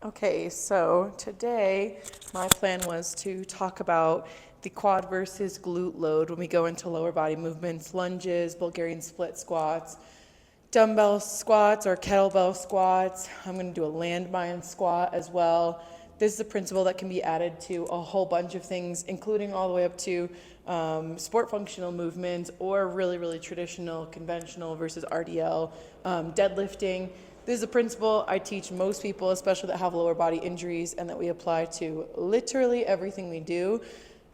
Okay, so today my plan was to talk about the quad versus glute load when we go into lower body movements, lunges, Bulgarian split squats, dumbbell squats or kettlebell squats. I'm going to do a landmine squat as well. This is a principle that can be added to a whole bunch of things, including all the way up to sport functional movements or really traditional conventional versus RDL, deadlifting. This is a principle I teach most people, especially that have lower body injuries, and that we apply to literally everything we do.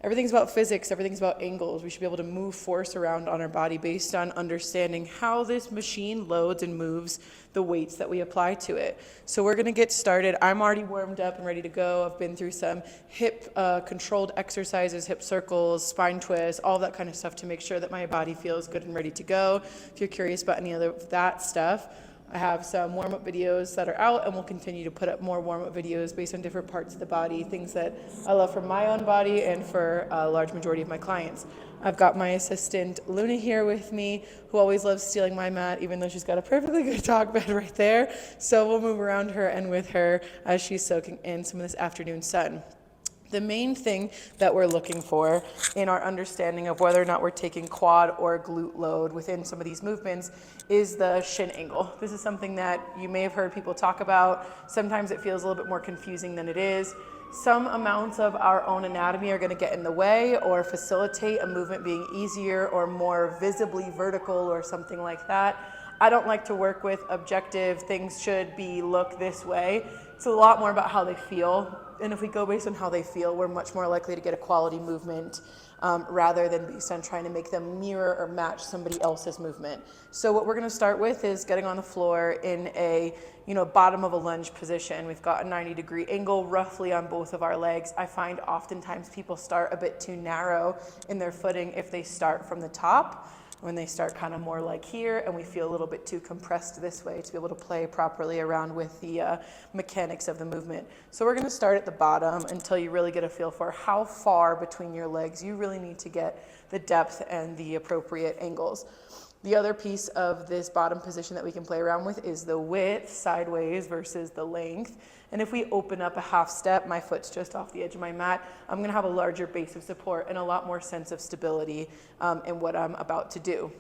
Everything's about physics, everything's about angles. We should be able to move force around on our body based on understanding how this machine loads and moves the weights that we apply to it. So we're gonna get started. I'm already warmed up and ready to go. I've been through some hip controlled exercises, hip circles, spine twists, all that kind of stuff to make sure that my body feels good and ready to go. If you're curious about any of that stuff, I have some warm-up videos that are out, and we'll continue to put up more warm-up videos based on different parts of the body, things that I love for my own body and for a large majority of my clients. I've got my assistant Luna here with me, who always loves stealing my mat, even though she's got a perfectly good dog bed right there. So we'll move around her and with her as she's soaking in some of this afternoon sun. The main thing that we're looking for in our understanding of whether or not we're taking quad or glute load within some of these movements is the shin angle. This is something that you may have heard people talk about. Sometimes it feels a little bit more confusing than it is. Some amounts of our own anatomy are going to get in the way or facilitate a movement being easier or more visibly vertical or something like that. I don't like to work with objective things should be look this way. It's a lot more about how they feel. And if we go based on how they feel, we're much more likely to get a quality movement rather than based on trying to make them mirror or match somebody else's movement. So what we're going to start with is getting on the floor in a bottom of a lunge position. We've got a 90-degree angle roughly on both of our legs. I find oftentimes people start a bit too narrow in their footing if they start from the top. When they start kind of more like here, and we feel a little bit too compressed this way to be able to play properly around with the mechanics of the movement. So we're gonna start at the bottom until you really get a feel for how far between your legs you really need to get the depth and the appropriate angles. The other piece of this bottom position that we can play around with is the width, sideways versus the length. And if we open up a half step, my foot's just off the edge of my mat, I'm gonna have a larger base of support and a lot more sense of stability in what I'm about to do.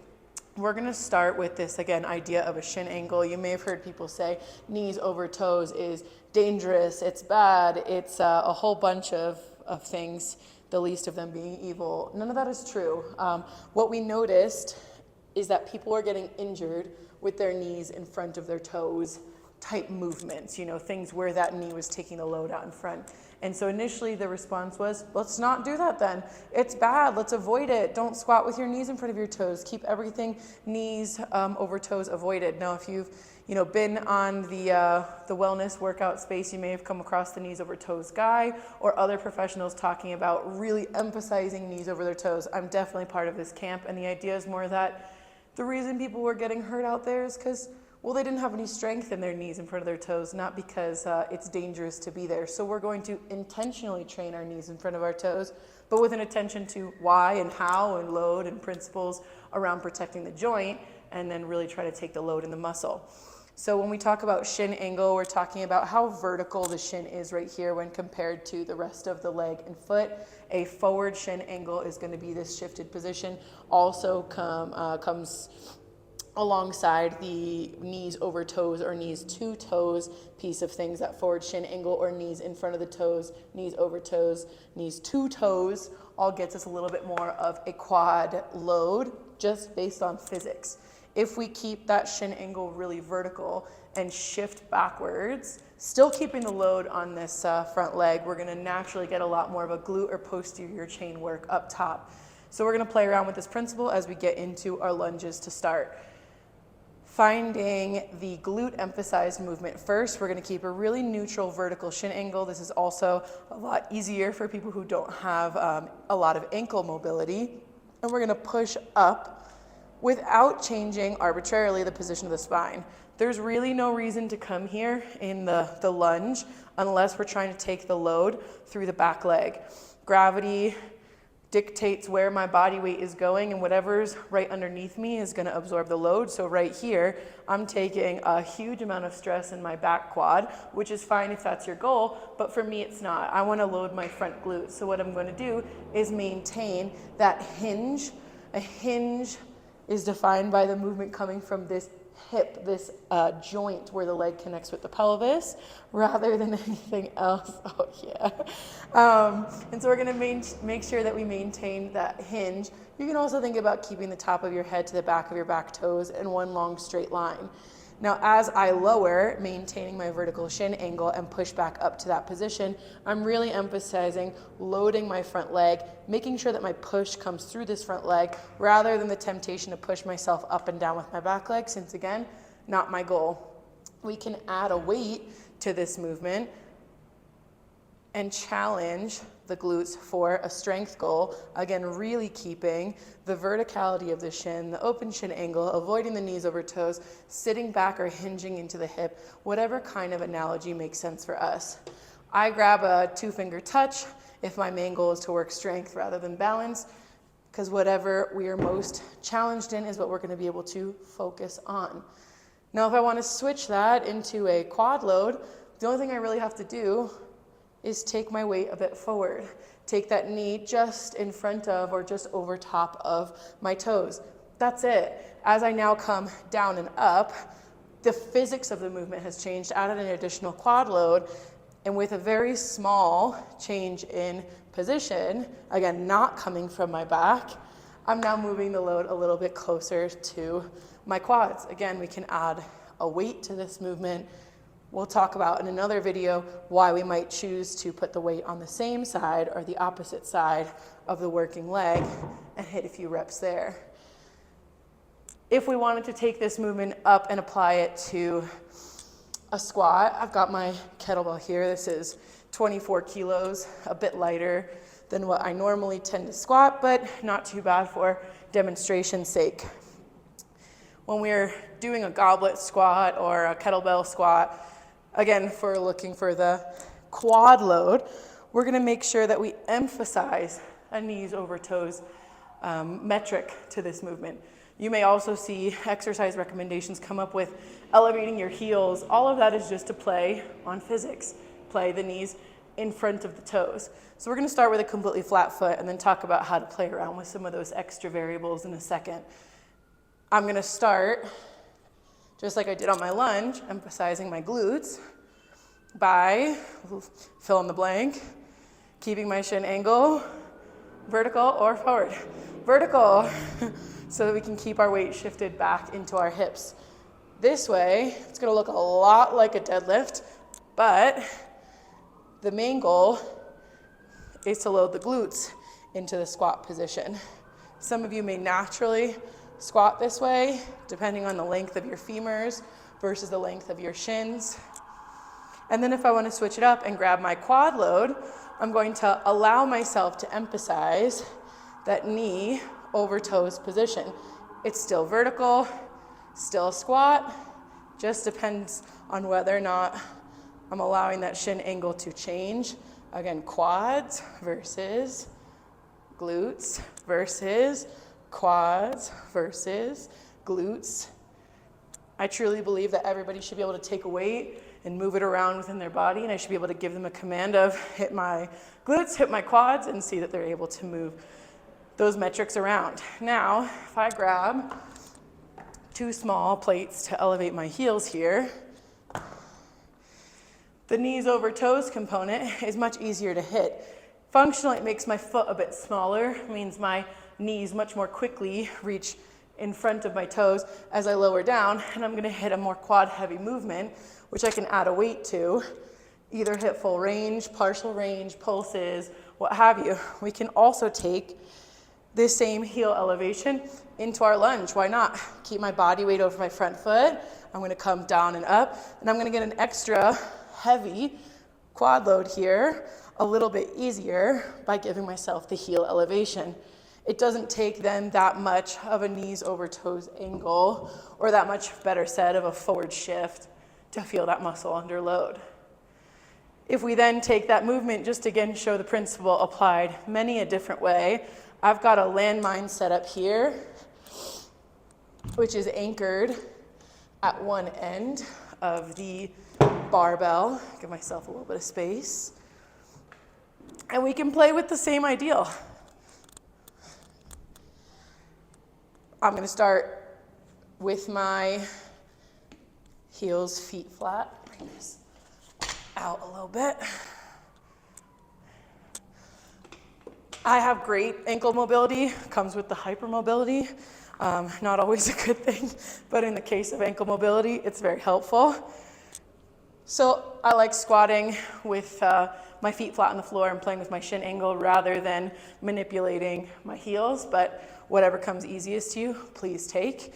We're gonna start with this, again, idea of a shin angle. You may have heard people say knees over toes is dangerous, it's bad, it's a whole bunch of things, the least of them being evil. None of that is true. What we noticed is that people are getting injured with their knees in front of their toes type movements, things where that knee was taking the load out in front. And so initially the response was, let's not do that then. It's bad, let's avoid it. Don't squat with your knees in front of your toes. Keep everything knees over toes avoided. Now if you've been on the wellness workout space, you may have come across the knees over toes guy or other professionals talking about really emphasizing knees over their toes. I'm definitely part of this camp, and the idea is more that the reason people were getting hurt out there is because, well, they didn't have any strength in their knees in front of their toes, not because it's dangerous to be there. So we're going to intentionally train our knees in front of our toes, but with an attention to why and how and load and principles around protecting the joint, and then really try to take the load in the muscle. So when we talk about shin angle, we're talking about how vertical the shin is right here when compared to the rest of the leg and foot. A forward shin angle is going to be this shifted position. Also comes alongside the knees over toes or knees to toes piece of things. That forward shin angle or knees in front of the toes, knees over toes, knees to toes, all gets us a little bit more of a quad load just based on physics. If we keep that shin angle really vertical and shift backwards, still keeping the load on this front leg, we're gonna naturally get a lot more of a glute or posterior chain work up top. So we're gonna play around with this principle as we get into our lunges to start. Finding the glute emphasized movement first, we're gonna keep a really neutral vertical shin angle. This is also a lot easier for people who don't have a lot of ankle mobility. And we're gonna push up without changing arbitrarily the position of the spine. There's really no reason to come here in the lunge unless we're trying to take the load through the back leg. Gravity dictates where my body weight is going, and whatever's right underneath me is going to absorb the load. So right here, I'm taking a huge amount of stress in my back quad, which is fine if that's your goal, but for me it's not. I want to load my front glutes. So what I'm going to do is maintain that hinge. A hinge is defined by the movement coming from this hip, this joint where the leg connects with the pelvis, rather than anything else. Oh yeah. And so we're going to make sure that we maintain that hinge. You can also think about keeping the top of your head to the back of your back toes in one long straight line. Now, as I lower, maintaining my vertical shin angle and push back up to that position, I'm really emphasizing loading my front leg, making sure that my push comes through this front leg rather than the temptation to push myself up and down with my back leg, since again, not my goal. We can add a weight to this movement and challenge the glutes for a strength goal. Again, really keeping the verticality of the shin, the open shin angle, avoiding the knees over toes, sitting back or hinging into the hip, whatever kind of analogy makes sense for us. I grab a 2-finger touch if my main goal is to work strength rather than balance, because whatever we are most challenged in is what we're going to be able to focus on. Now, if I want to switch that into a quad load, the only thing I really have to do is take my weight a bit forward. Take that knee just in front of or just over top of my toes. That's it. As I now come down and up, the physics of the movement has changed, added an additional quad load, and with a very small change in position, again, not coming from my back, I'm now moving the load a little bit closer to my quads. Again, we can add a weight to this movement. We'll talk about in another video why we might choose to put the weight on the same side or the opposite side of the working leg and hit a few reps there. If we wanted to take this movement up and apply it to a squat, I've got my kettlebell here. This is 24 kilos, a bit lighter than what I normally tend to squat, but not too bad for demonstration's sake. When we're doing a goblet squat or a kettlebell squat, again, if we're looking for the quad load, we're going to make sure that we emphasize a knees over toes metric to this movement. You may also see exercise recommendations come up with elevating your heels. All of that is just to play on physics, play the knees in front of the toes. So we're going to start with a completely flat foot and then talk about how to play around with some of those extra variables in a second. I'm going to start just like I did on my lunge, emphasizing my glutes by, fill in the blank, keeping my shin angle vertical or forward. Vertical, so that we can keep our weight shifted back into our hips. This way, it's going to look a lot like a deadlift, but the main goal is to load the glutes into the squat position. Some of you may naturally squat this way, depending on the length of your femurs versus the length of your shins. And then if I want to switch it up and grab my quad load, I'm going to allow myself to emphasize that knee over toes position. It's still vertical, still a squat, just depends on whether or not I'm allowing that shin angle to change. Again, quads versus glutes versus quads versus glutes. I truly believe that everybody should be able to take a weight and move it around within their body, and I should be able to give them a command of hit my glutes, hit my quads, and see that they're able to move those metrics around. Now, if I grab 2 small plates to elevate my heels here, the knees over toes component is much easier to hit. Functionally, it makes my foot a bit smaller, means my knees much more quickly reach in front of my toes as I lower down, and I'm going to hit a more quad heavy movement, which I can add a weight to, either hit full range, partial range, pulses, what have you. We can also take this same heel elevation into our lunge. Why not? Keep my body weight over my front foot. I'm going to come down and up, and I'm going to get an extra heavy quad load here a little bit easier by giving myself the heel elevation. It doesn't take then that much of a knees over toes angle or that much better set of a forward shift to feel that muscle under load. If we then take that movement, just again show the principle applied many a different way, I've got a landmine set up here, which is anchored at one end of the barbell. Give myself a little bit of space. And we can play with the same ideal. I'm going to start with my heels, feet flat. Bring this out a little bit. I have great ankle mobility, comes with the hypermobility. Not always a good thing, but in the case of ankle mobility, it's very helpful. So I like squatting with my feet flat on the floor and playing with my shin angle rather than manipulating my heels, but whatever comes easiest to you, please take.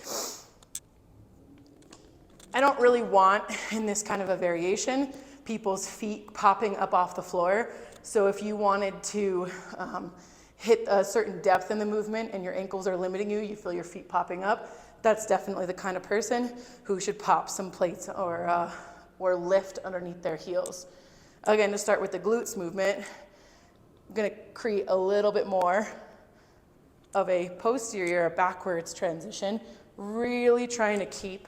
I don't really want, in this kind of a variation, people's feet popping up off the floor. So if you wanted to hit a certain depth in the movement and your ankles are limiting you, you feel your feet popping up, that's definitely the kind of person who should pop some plates or lift underneath their heels. Again, to start with the glutes movement, I'm going to create a little bit more of a posterior, a backwards transition, really trying to keep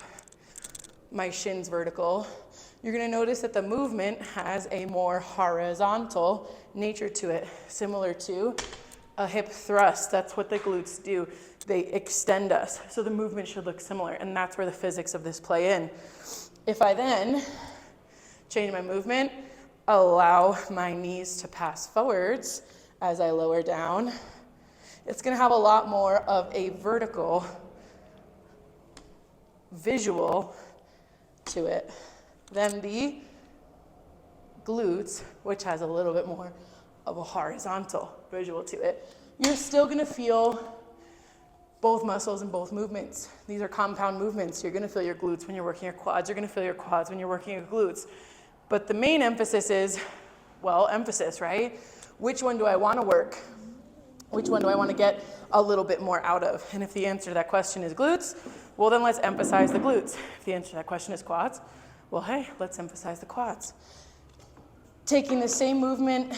my shins vertical. You're going to notice that the movement has a more horizontal nature to it, similar to a hip thrust. That's what the glutes do. They extend us. So the movement should look similar, and that's where the physics of this play in. If I then change my movement, allow my knees to pass forwards as I lower down, it's going to have a lot more of a vertical visual to it than the glutes, which has a little bit more of a horizontal visual to it. You're still going to feel both muscles in both movements. These are compound movements. You're going to feel your glutes when you're working your quads. You're going to feel your quads when you're working your glutes. But the main emphasis is, well, emphasis, right? Which one do I want to work? Which one do I want to get a little bit more out of? And if the answer to that question is glutes, well, then let's emphasize the glutes. If the answer to that question is quads, well, hey, let's emphasize the quads. Taking the same movement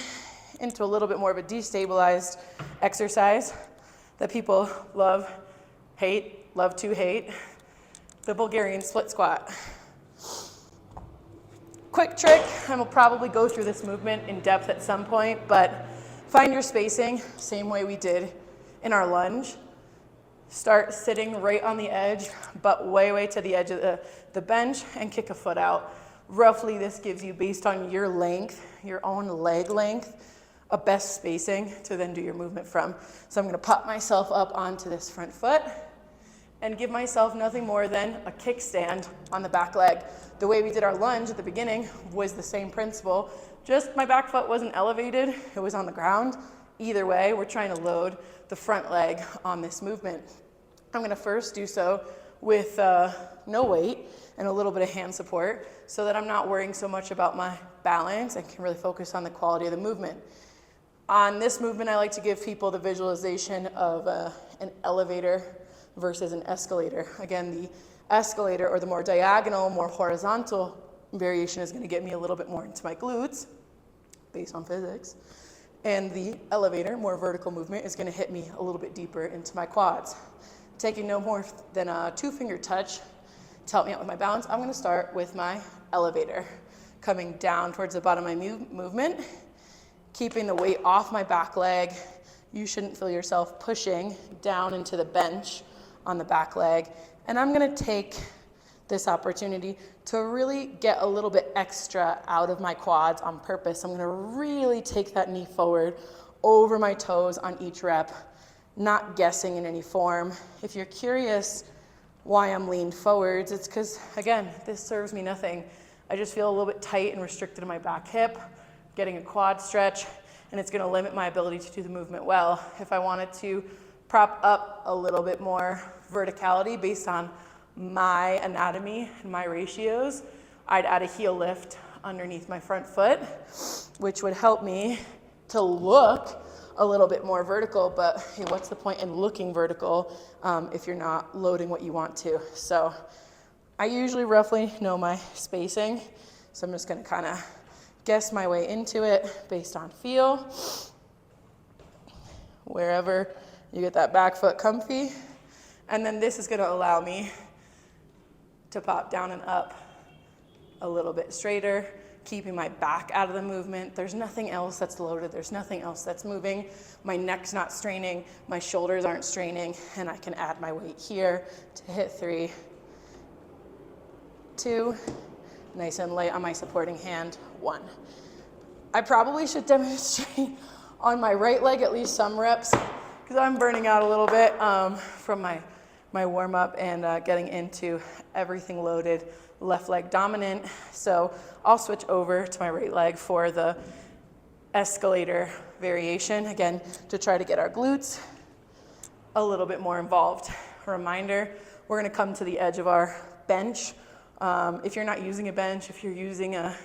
into a little bit more of a destabilized exercise that people love to hate, the Bulgarian split squat. Quick trick, and we'll probably go through this movement in depth at some point, but find your spacing, same way we did in our lunge. Start sitting right on the edge, but way to the edge of the bench, and kick a foot out. Roughly, this gives you, based on your length, your own leg length, a best spacing to then do your movement from. So I'm going to pop myself up onto this front foot and give myself nothing more than a kickstand on the back leg. The way we did our lunge at the beginning was the same principle, just my back foot wasn't elevated, it was on the ground. Either way, we're trying to load the front leg on this movement. I'm going to first do so with no weight and a little bit of hand support so that I'm not worrying so much about my balance and can really focus on the quality of the movement. On this movement, I like to give people the visualization of an elevator versus an escalator. Again, the escalator, or the more diagonal, more horizontal variation, is going to get me a little bit more into my glutes based on physics. And the elevator, more vertical movement, is going to hit me a little bit deeper into my quads. Taking no more than a 2-finger touch to help me out with my balance, I'm going to start with my elevator, coming down towards the bottom of my movement, keeping the weight off my back leg. You shouldn't feel yourself pushing down into the bench on the back leg. And I'm going to take this opportunity to really get a little bit extra out of my quads on purpose. I'm going to really take that knee forward over my toes on each rep, not guessing in any form. If you're curious why I'm leaned forwards, it's because, again, this serves me nothing. I just feel a little bit tight and restricted in my back hip, getting a quad stretch, and it's going to limit my ability to do the movement well. If I wanted to prop up a little bit more verticality based on my anatomy and my ratios, I'd add a heel lift underneath my front foot, which would help me to look a little bit more vertical. But hey, what's the point in looking vertical if you're not loading what you want to? So I usually roughly know my spacing, so I'm just going to kind of guess my way into it based on feel. Wherever You get that back foot comfy. And then this is gonna allow me to pop down and up a little bit straighter, keeping my back out of the movement. There's nothing else that's loaded. There's nothing else that's moving. My neck's not straining. My shoulders aren't straining. And I can add my weight here to hit 3, 2, nice and light on my supporting hand, 1. I probably should demonstrate on my right leg at least some reps because I'm burning out a little bit from my warm up and getting into everything loaded, left leg dominant. So I'll switch over to my right leg for the escalator variation, again, to try to get our glutes a little bit more involved. A reminder, we're gonna come to the edge of our bench. If you're not using a bench, if you're using a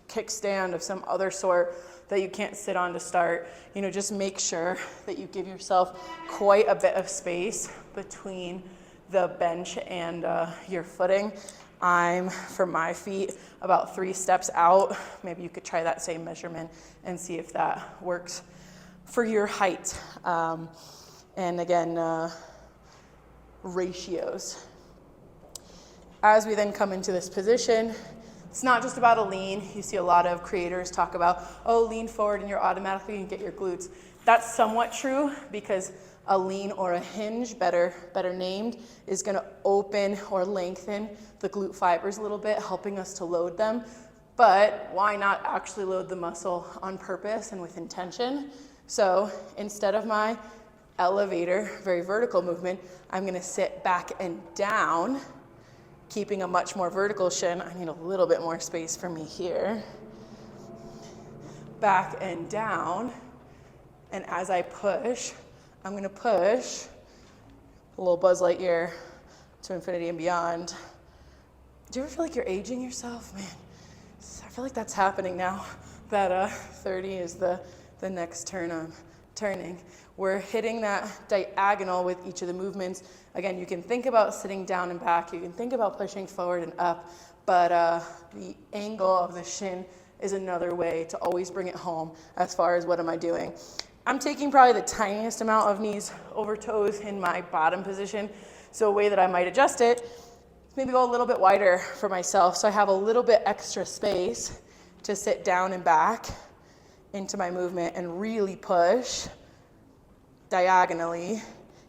kickstand of some other sort that you can't sit on to start, just make sure that you give yourself quite a bit of space between the bench and your footing. I'm, for my feet, about 3 steps out. Maybe you could try that same measurement and see if that works for your height. And again, ratios. As we then come into this position, it's not just about a lean. You see a lot of creators talk about, lean forward and you're automatically gonna get your glutes. That's somewhat true because a lean or a hinge, better named, is gonna open or lengthen the glute fibers a little bit, helping us to load them. But why not actually load the muscle on purpose and with intention? So instead of my elevator, very vertical movement, I'm gonna sit back and down, keeping a much more vertical shin. I need a little bit more space for me here. Back and down. And as I push, I'm gonna push a little Buzz Lightyear to infinity and beyond. Do you ever feel like you're aging yourself? Man, I feel like that's happening now that 30 is the next turn I'm turning. We're hitting that diagonal with each of the movements. Again, you can think about sitting down and back. You can think about pushing forward and up, but the angle of the shin is another way to always bring it home as far as what am I doing. I'm taking probably the tiniest amount of knees over toes in my bottom position. So a way that I might adjust it is maybe go a little bit wider for myself so I have a little bit extra space to sit down and back into my movement and really push diagonally,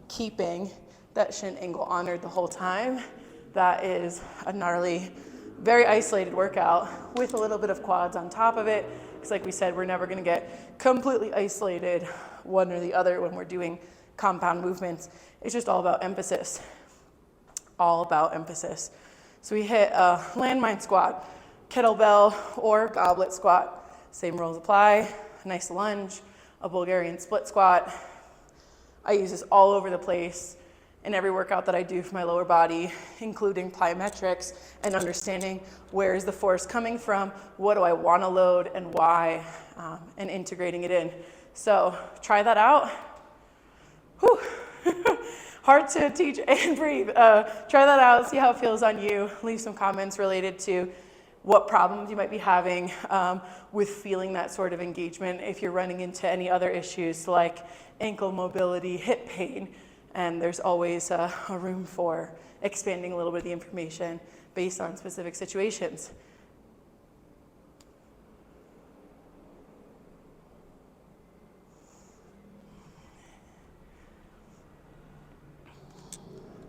keeping that shin angle honored the whole time. That is a gnarly, very isolated workout with a little bit of quads on top of it. Because like we said, we're never gonna get completely isolated one or the other when we're doing compound movements. It's just all about emphasis. All about emphasis. So we hit a landmine squat, kettlebell or goblet squat. Same rules apply. A nice lunge, a Bulgarian split squat. I use this all over the place in every workout that I do for my lower body, including plyometrics and understanding where is the force coming from, what do I want to load and why, and integrating it in. So try that out. Whew. Hard to teach and breathe. Try that out, see how it feels on you. Leave some comments related to what problems you might be having with feeling that sort of engagement. If you're running into any other issues like ankle mobility, hip pain, and there's always a room for expanding a little bit of the information based on specific situations.